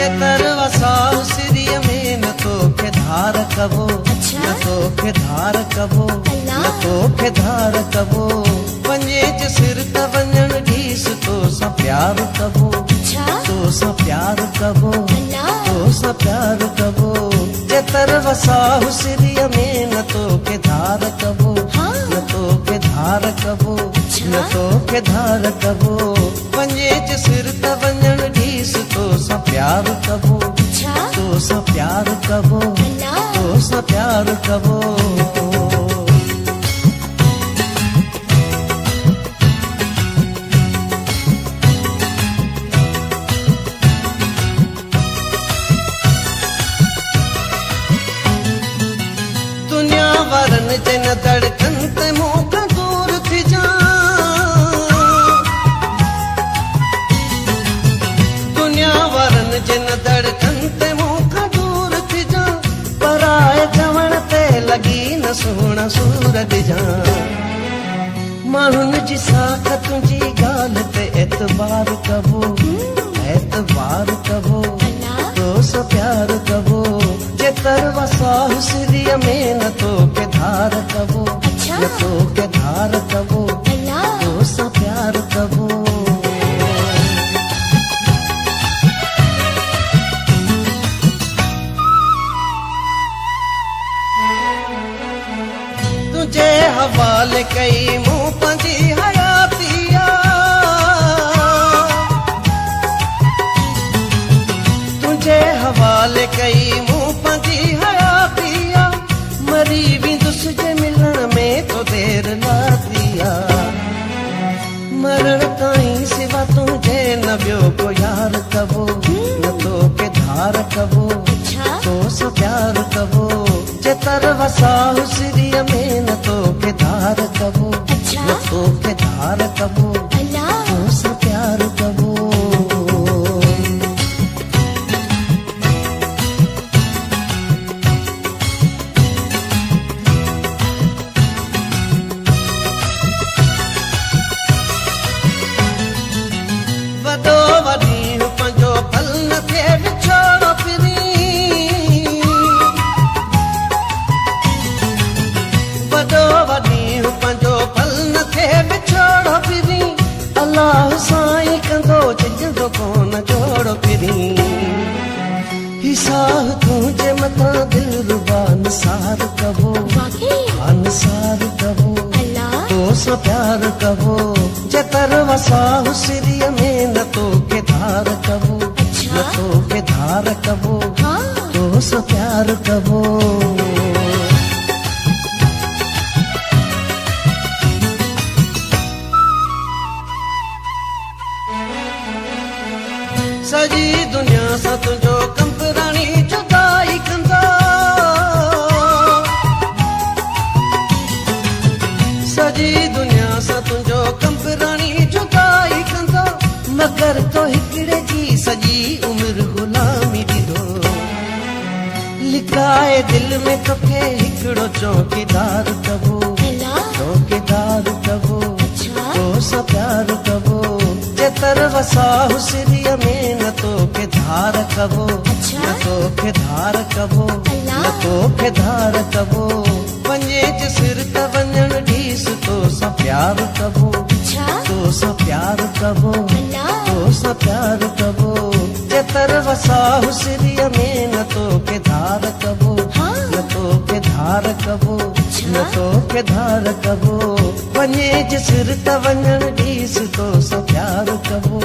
जेतर वसाउ सिरीअ में न तोखे धार कबो, न तोखे धार कबो, न तोखे धार कबो। वञे ज सिर त वञण ॾीस तो सां प्यार कबो, तो सां प्यार कबो, तो सां प्यार कबो। जेतर वसाउ सिरीअ में न तोखे धार कबो, न तोखे धार कबो, न तोखे धार कबो। वञे ज सिर त वञण ॾीस तो सां प्यार कबो, तो सां प्यार कबो, तो सां प्यार कबो। दुनिया वारन जे न धड़कन ते मूंखां दूर थी जा, दुनिया वारन जे न धड़कन ते मूंखां दूर थी जा। पराए चवण ते लगी न सुहिणा सूर ॾिजां, माण्हुनि जी साख तुंहिंजी ॻाल्हि ते एतबार कबो, एतबार कबो, तो सां प्यार कबो। जेतर वसाउ सिरीअ में न तोखे धार कबो, न तोखे धार कबो, तो सां प्यार कबो। तुझे हवाले कई मूं पंहिंजी हयातिया, तुझे हवाले कई मूं पंहिंजी हयातिया। मरी वेंदुसि जे मिलण में तो देर लातिया, मरण ताईं सिवा तुंहिंजे न ॿियो को यार कबो, न तोखे धार कबो, तो सां प्यार कबो। जेतर वसाउ सिरीअ में न तोखे धार कबो, न तोखे धार कबो, तो सां प्यार कबो। वॾो वॾी पंहिंजो फल न थिए विछोड़ो फिरी, वॾो वॾी पंहिंजो फल न थिए विछोड़ो फिरी। अलाह साईं कंदो झिझंदो कोन जोड़ो फिरी। हिसाह तुंहिंजे मथां दिलरुबा निसार कबो, निसार कबो, तो सां प्यार कबो। जेतर वसाउ सिरीअ में न तोखे धार कबो, न तोखे धार कबो, तो सां प्यार कबो। सॼी दुनिया सां तुंहिंजो कंपराणी जुदाई कंदा, सॼी दुनिया सां तुंहिंजो कंपराणी जुदाई कंदा। मगर तो हिकिड़े जी सॼी उमिरि गुलामी ॾींदो, लिकाए दिल में तोखे हिकिड़ो चौकीदार कबो, चौकीदार कबो, तो सां प्यार कबो। जेतर वसाउ सिरीअ में न तोखे धार कबो, न तोखे धार कबो, न तोखे धार कबो। वञे ज सिर त वञण ॾीस तो सां प्यार कबो, तो सां प्यार कबो, तो सां प्यार कबो। जेतर वसाउ सिरीअ में न तोखे धार कबो, न तोखे धार कबो, न तोखे धार कबो। वञे ज सिर त वञण ॾीस तो सां प्यार कबो,